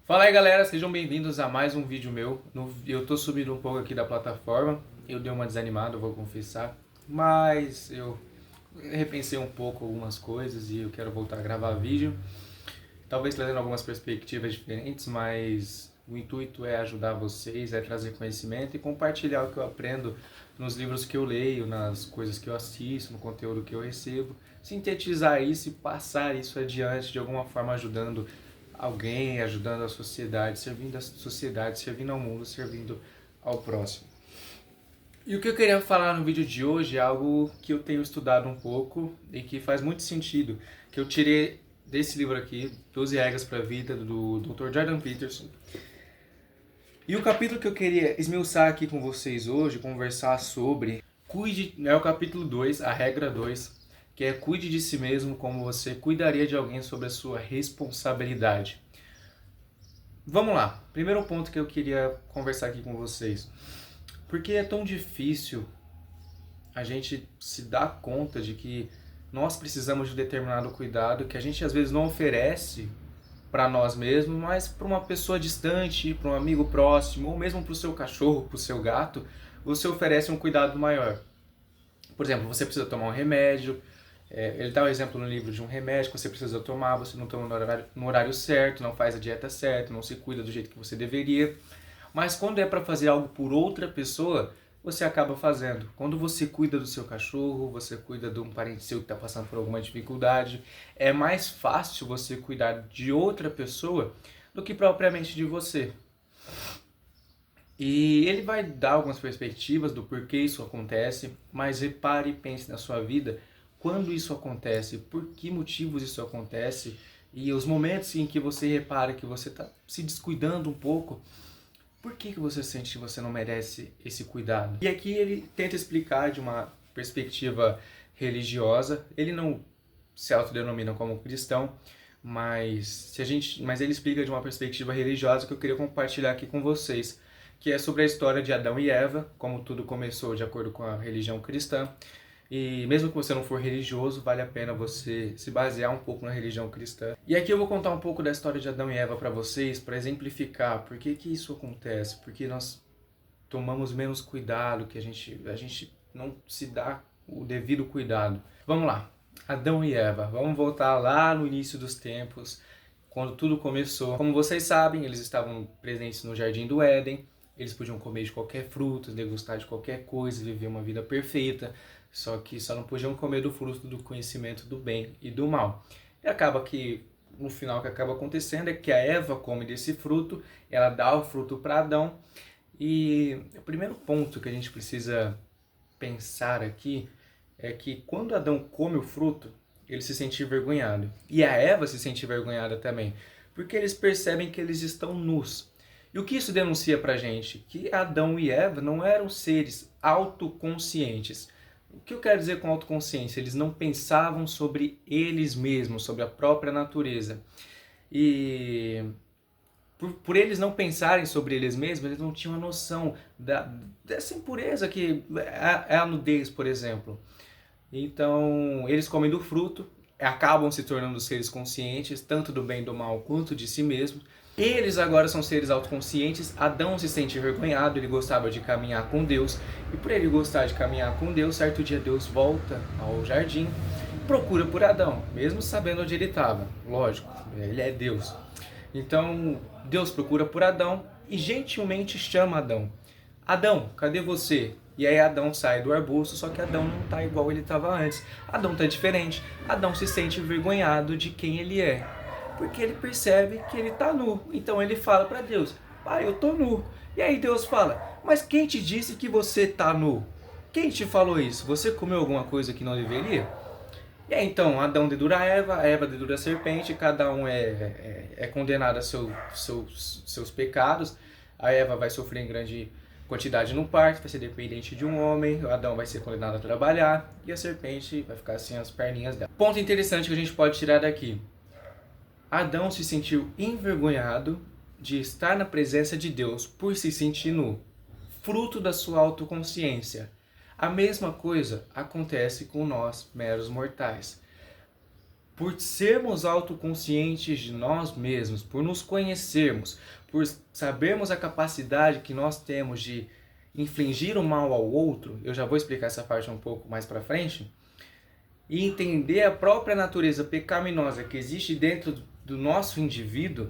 Fala aí galera, sejam bem-vindos a mais um vídeo meu. Eu tô subindo um pouco aqui da plataforma, eu dei uma desanimada, eu vou confessar, mas eu repensei um pouco algumas coisas e eu quero voltar a gravar vídeo. Talvez trazendo algumas perspectivas diferentes, mas o intuito é ajudar vocês, é trazer conhecimento e compartilhar o que eu aprendo nos livros que eu leio, nas coisas que eu assisto, no conteúdo que eu recebo, sintetizar isso e passar isso adiante de alguma forma ajudando alguém, ajudando a sociedade, servindo ao mundo, servindo ao próximo. E o que eu queria falar no vídeo de hoje é algo que eu tenho estudado um pouco e que faz muito sentido, que eu tirei desse livro aqui, 12 Regras para a Vida, do Dr. Jordan Peterson. E o capítulo que eu queria esmiuçar aqui com vocês hoje, conversar sobre, é o capítulo 2, a regra 2, que é cuide de si mesmo como você cuidaria de alguém sob a sua responsabilidade. Vamos lá, primeiro ponto que eu queria conversar aqui com vocês. Por que é tão difícil a gente se dar conta de que nós precisamos de determinado cuidado que a gente às vezes não oferece para nós mesmos, mas para uma pessoa distante, para um amigo próximo, ou mesmo para o seu cachorro, para o seu gato, você oferece um cuidado maior. Por exemplo, você precisa tomar um remédio, ele dá um exemplo no livro de um remédio que você precisa tomar, você não toma no horário certo, não faz a dieta certa, não se cuida do jeito que você deveria. Mas quando é para fazer algo por outra pessoa, você acaba fazendo. Quando você cuida do seu cachorro, você cuida de um parente seu que está passando por alguma dificuldade, é mais fácil você cuidar de outra pessoa do que propriamente de você. E ele vai dar algumas perspectivas do porquê isso acontece, mas repare e pense na sua vida quando isso acontece, por que motivos isso acontece e os momentos em que você repara que você está se descuidando um pouco, por que você sente que você não merece esse cuidado? E aqui ele tenta explicar de uma perspectiva religiosa, ele não se autodenomina como cristão, mas ele explica de uma perspectiva religiosa que eu queria compartilhar aqui com vocês, que é sobre a história de Adão e Eva, como tudo começou de acordo com a religião cristã. E mesmo que você não for religioso, vale a pena você se basear um pouco na religião cristã. E aqui eu vou contar um pouco da história de Adão e Eva para vocês, para exemplificar por que isso acontece, porque nós tomamos menos cuidado, que a gente não se dá o devido cuidado. Vamos lá, Adão e Eva, vamos voltar lá no início dos tempos, quando tudo começou. Como vocês sabem, eles estavam presentes no Jardim do Éden, eles podiam comer de qualquer fruto, degustar de qualquer coisa, viver uma vida perfeita, só que só não podiam comer do fruto do conhecimento do bem e do mal. E acaba que, no final, o que acaba acontecendo é que a Eva come desse fruto, ela dá o fruto para Adão, e o primeiro ponto que a gente precisa pensar aqui é que quando Adão come o fruto, ele se sente envergonhado. E a Eva se sente envergonhada também, porque eles percebem que eles estão nus. E o que isso denuncia pra gente? Que Adão e Eva não eram seres autoconscientes. O que eu quero dizer com autoconsciência? Eles não pensavam sobre eles mesmos, sobre a própria natureza. E por eles não pensarem sobre eles mesmos, eles não tinham a noção dessa impureza que é a nudez, por exemplo. Então, eles comem do fruto, acabam se tornando seres conscientes, tanto do bem e do mal quanto de si mesmos. Eles agora são seres autoconscientes. Adão se sente envergonhado, ele gostava de caminhar com Deus. E por ele gostar de caminhar com Deus, certo dia Deus volta ao jardim, procura por Adão, mesmo sabendo onde ele estava. Lógico, ele é Deus. Então, Deus procura por Adão e gentilmente chama Adão. Adão, cadê você? E aí Adão sai do arbusto, só que Adão não está igual ele estava antes. Adão está diferente. Adão se sente envergonhado de quem ele é, porque ele percebe que ele está nu. Então ele fala para Deus, pai, eu estou nu. E aí Deus fala, mas quem te disse que você está nu? Quem te falou isso? Você comeu alguma coisa que não deveria? E aí então Adão dedura a Eva dedura a serpente, cada um é condenado a seus pecados. A Eva vai sofrer em grande quantidade no parto, vai ser dependente de um homem, o Adão vai ser condenado a trabalhar e a serpente vai ficar assim as perninhas dela. Ponto interessante que a gente pode tirar daqui. Adão se sentiu envergonhado de estar na presença de Deus por se sentir nu, fruto da sua autoconsciência. A mesma coisa acontece com nós, meros mortais. por sermos autoconscientes de nós mesmos, por nos conhecermos, por sabermos a capacidade que nós temos de infligir o mal ao outro, eu já vou explicar essa parte um pouco mais para frente, e entender a própria natureza pecaminosa que existe dentro do nosso indivíduo,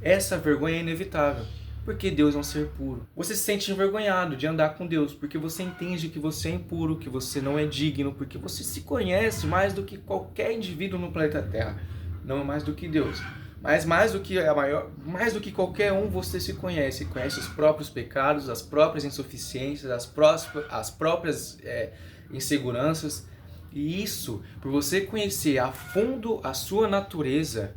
essa vergonha é inevitável, porque Deus é um ser puro. Você se sente envergonhado de andar com Deus, porque você entende que você é impuro, que você não é digno, porque você se conhece mais do que qualquer indivíduo no planeta Terra, não mais do que Deus. Mas mais do que qualquer um, você se conhece os próprios pecados, as próprias insuficiências, as próprias inseguranças. E isso, por você conhecer a fundo a sua natureza,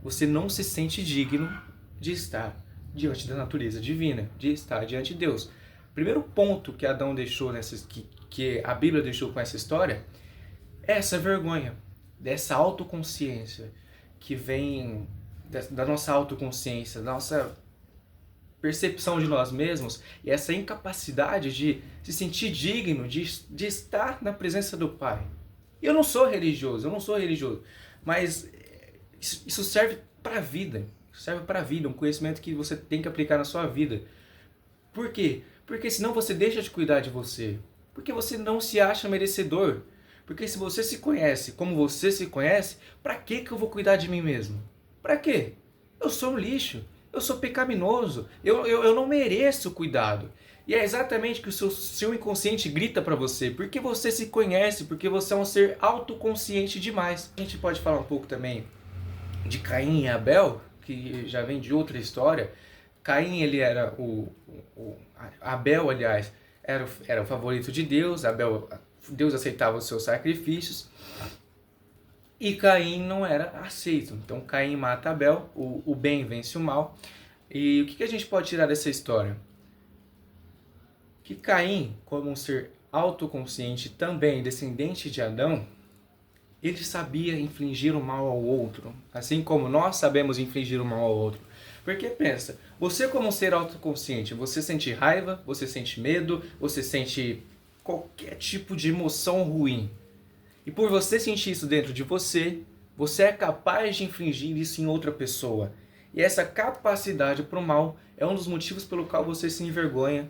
você não se sente digno de estar diante da natureza divina, de estar diante de Deus. Primeiro ponto que Adão deixou, que a Bíblia deixou com essa história, é essa vergonha, dessa autoconsciência que vem da nossa autoconsciência, da nossa percepção de nós mesmos, e essa incapacidade de se sentir digno de estar na presença do Pai. Eu não sou religioso, mas isso serve para a vida. Serve para a vida, um conhecimento que você tem que aplicar na sua vida. Por quê? Porque senão você deixa de cuidar de você. Porque você não se acha merecedor. Porque se você se conhece como você se conhece, para que eu vou cuidar de mim mesmo? Para quê? Eu sou um lixo. Eu sou pecaminoso. Eu não mereço cuidado. E é exatamente o que o seu inconsciente grita para você. Porque você se conhece, porque você é um ser autoconsciente demais. A gente pode falar um pouco também de Caim e Abel, que já vem de outra história. Caim, ele era Abel, aliás, era o favorito de Deus. Deus aceitava os seus sacrifícios. E Caim não era aceito. Então Caim mata Abel, o bem vence o mal. E o que a gente pode tirar dessa história? Que Caim, como um ser autoconsciente, também descendente de Adão, ele sabia infligir o mal ao outro, assim como nós sabemos infligir o mal ao outro. Porque pensa, você como um ser autoconsciente, você sente raiva, você sente medo, você sente qualquer tipo de emoção ruim. E por você sentir isso dentro de você, você é capaz de infligir isso em outra pessoa. E essa capacidade para o mal é um dos motivos pelo qual você se envergonha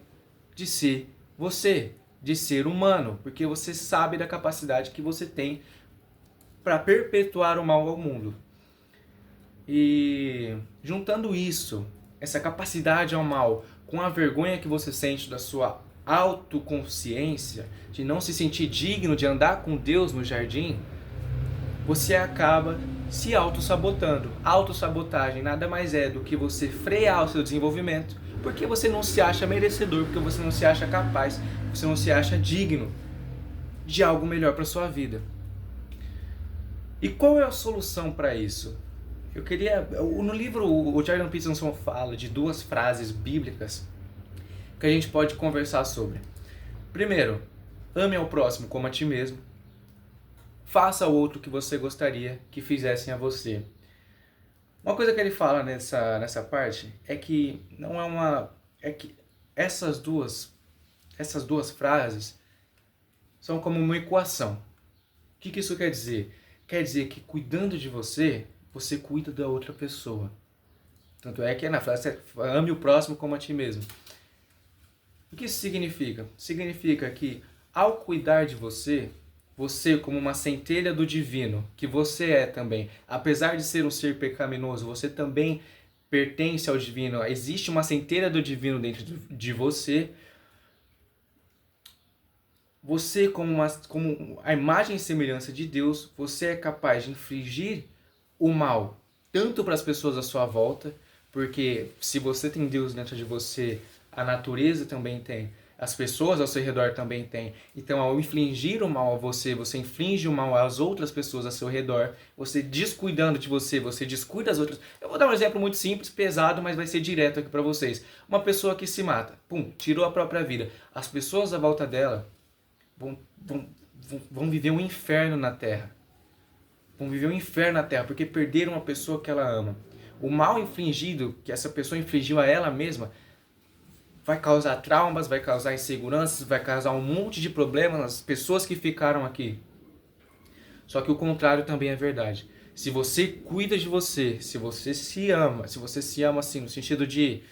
de ser você, de ser humano, porque você sabe da capacidade que você tem para perpetuar o mal ao mundo. E juntando isso, essa capacidade ao mal, com a vergonha que você sente da sua autoconsciência, de não se sentir digno de andar com Deus no jardim, você acaba se auto-sabotando. Autossabotagem nada mais é do que você frear o seu desenvolvimento, porque você não se acha merecedor, porque você não se acha capaz, você não se acha digno de algo melhor para sua vida. E qual é a solução para isso? No livro, o Jordan Peterson fala de duas frases bíblicas que a gente pode conversar sobre. Primeiro, ame ao próximo como a ti mesmo. Faça ao outro o que você gostaria que fizessem a você. Uma coisa que ele fala nessa parte é que essas duas frases são como uma equação. O que isso quer dizer? Quer dizer que cuidando de você, você cuida da outra pessoa. Tanto é que na frase ame o próximo como a ti mesmo. O que isso significa? Significa que ao cuidar de você, você como uma centelha do divino, que você é também, apesar de ser um ser pecaminoso, você também pertence ao divino, existe uma centelha do divino dentro de você. Você, como a imagem e semelhança de Deus, você é capaz de infligir o mal tanto para as pessoas à sua volta, porque se você tem Deus dentro de você, a natureza também tem, as pessoas ao seu redor também têm. Então, ao infligir o mal a você, você inflige o mal às outras pessoas ao seu redor, você descuidando de você, você descuida das outras. Eu vou dar um exemplo muito simples, pesado, mas vai ser direto aqui para vocês. Uma pessoa que se mata, tirou a própria vida. As pessoas à volta dela vão viver um inferno na Terra. Vão viver um inferno na Terra, porque perderam uma pessoa que ela ama. O mal infligido, que essa pessoa infligiu a ela mesma, vai causar traumas, vai causar inseguranças, vai causar um monte de problemas nas pessoas que ficaram aqui. Só que o contrário também é verdade. Se você cuida de você, se você se ama assim, no sentido de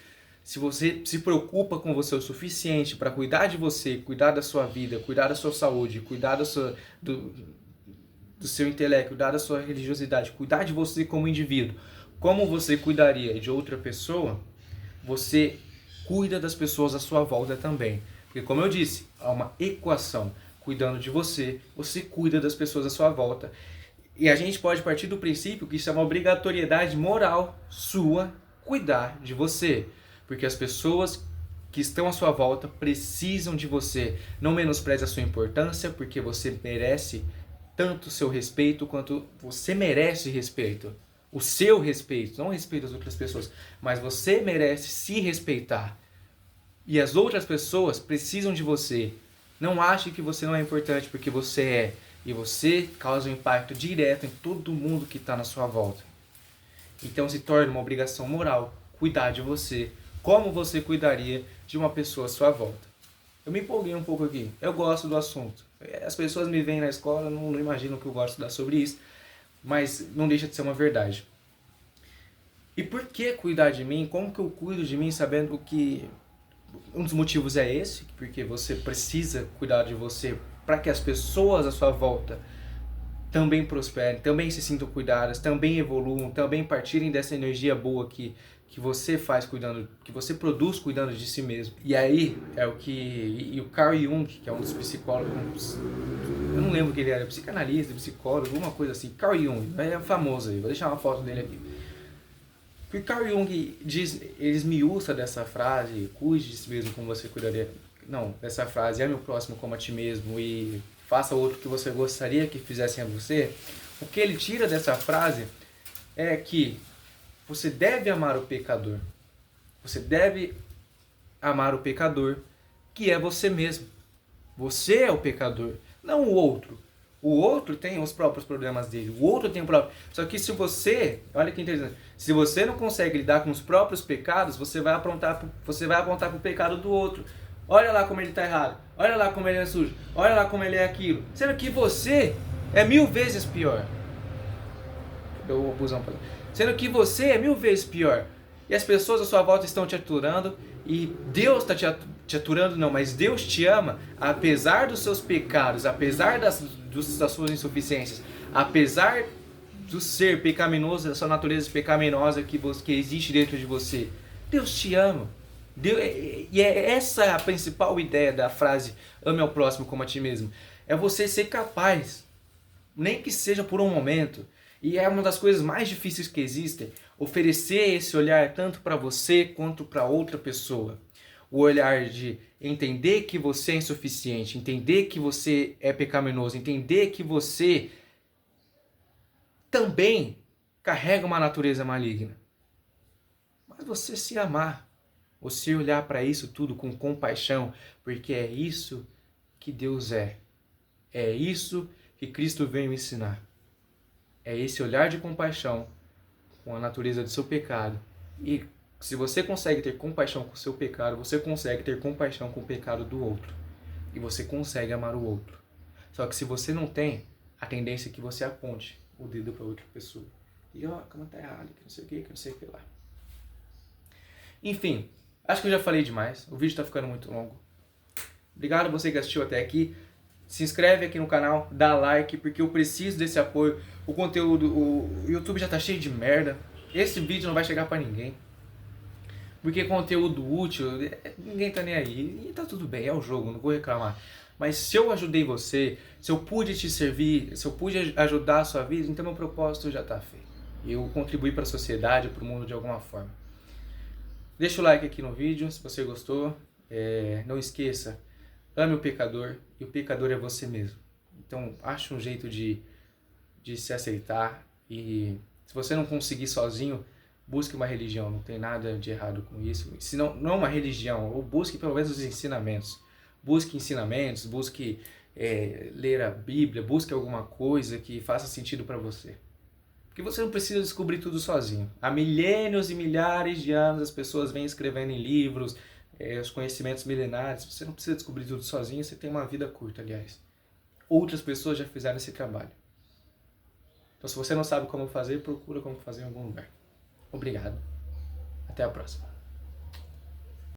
se você se preocupa com você o suficiente para cuidar de você, cuidar da sua vida, cuidar da sua saúde, cuidar do, do seu intelecto, cuidar da sua religiosidade, cuidar de você como indivíduo, como você cuidaria de outra pessoa, você cuida das pessoas à sua volta também. Porque, como eu disse, há uma equação. Cuidando de você, você cuida das pessoas à sua volta. E a gente pode partir do princípio que isso é uma obrigatoriedade moral sua cuidar de você. Porque as pessoas que estão à sua volta precisam de você. Não menospreze a sua importância, porque você merece tanto o seu respeito quanto você merece respeito. O seu respeito, não o respeito das outras pessoas, mas você merece se respeitar. E as outras pessoas precisam de você. Não ache que você não é importante porque você é. E você causa um impacto direto em todo mundo que está na sua volta. Então se torna uma obrigação moral cuidar de você, como você cuidaria de uma pessoa à sua volta. Eu me empolguei um pouco aqui. Eu gosto do assunto. As pessoas me veem na escola, não imaginam que eu gosto de estudar sobre isso, mas não deixa de ser uma verdade. E por que cuidar de mim? Como que eu cuido de mim sabendo que um dos motivos é esse, porque você precisa cuidar de você para que as pessoas à sua volta também prosperem, também se sintam cuidadas, também evoluam, também partirem dessa energia boa que você faz cuidando, que você produz cuidando de si mesmo. E aí é o que e o Carl Jung, que é um dos psicólogos, eu não lembro que ele era, psicanalista, psicólogo, alguma coisa assim, Carl Jung, é famoso aí, vou deixar uma foto dele aqui. Porque Carl Jung diz, ele esmiuça dessa frase, cuide de si mesmo como você cuidaria. Não, dessa frase, ame o próximo como a ti mesmo e faça o outro que você gostaria que fizessem a você. O que ele tira dessa frase é que você deve amar o pecador. Você deve amar o pecador, que é você mesmo. Você é o pecador, não o outro. O outro tem os próprios problemas dele, o outro tem o próprio. Só que se você, olha que interessante, se você não consegue lidar com os próprios pecados, você vai apontar para o pecado do outro. Olha lá como ele está errado, olha lá como ele é sujo, olha lá como ele é aquilo. Sendo que você é 1000 vezes pior. Eu vou usar um pouco. Sendo que você é 1000 vezes pior. E as pessoas à sua volta estão te aturando. E Deus está te aturando, não, mas Deus te ama, apesar dos seus pecados, apesar das suas insuficiências, apesar do ser pecaminoso, da sua natureza pecaminosa que existe dentro de você. Deus te ama. E é essa a principal ideia da frase ame ao próximo como a ti mesmo. É você ser capaz, nem que seja por um momento, e é uma das coisas mais difíceis que existem, oferecer esse olhar tanto para você quanto para outra pessoa. O olhar de entender que você é insuficiente, entender que você é pecaminoso, entender que você também carrega uma natureza maligna. Mas você se amar, você olhar para isso tudo com compaixão, porque é isso que Deus é. É isso que Cristo veio ensinar. É esse olhar de compaixão com a natureza do seu pecado. E se você consegue ter compaixão com o seu pecado, você consegue ter compaixão com o pecado do outro. E você consegue amar o outro. Só que se você não tem, a tendência é que você aponte o dedo para outra pessoa. E ó, como tá errado, que não sei o que não sei o que lá. Enfim, acho que eu já falei demais. O vídeo tá ficando muito longo. Obrigado a você que assistiu até aqui. Se inscreve aqui no canal, dá like, porque eu preciso desse apoio. O conteúdo, o YouTube já tá cheio de merda. Esse vídeo não vai chegar pra ninguém. Porque conteúdo útil, ninguém tá nem aí. E tá tudo bem, é o jogo, não vou reclamar. Mas se eu ajudei você, se eu pude te servir, se eu pude ajudar a sua vida, então meu propósito já tá feito. Eu contribuí para a sociedade, para o mundo de alguma forma. Deixa o like aqui no vídeo, se você gostou. Não esqueça, ame o pecador, e o pecador é você mesmo. Então, ache um jeito de se aceitar, e se você não conseguir sozinho, busque uma religião, não tem nada de errado com isso. Se não uma religião, ou busque pelo menos os ensinamentos. Busque ensinamentos, busque ler a Bíblia, busque alguma coisa que faça sentido para você. Porque você não precisa descobrir tudo sozinho. Há milênios e milhares de anos as pessoas vêm escrevendo em livros, os conhecimentos milenares. Você não precisa descobrir tudo sozinho, você tem uma vida curta, aliás. Outras pessoas já fizeram esse trabalho. Então, se você não sabe como fazer, procura como fazer em algum lugar. Obrigado. Até a próxima.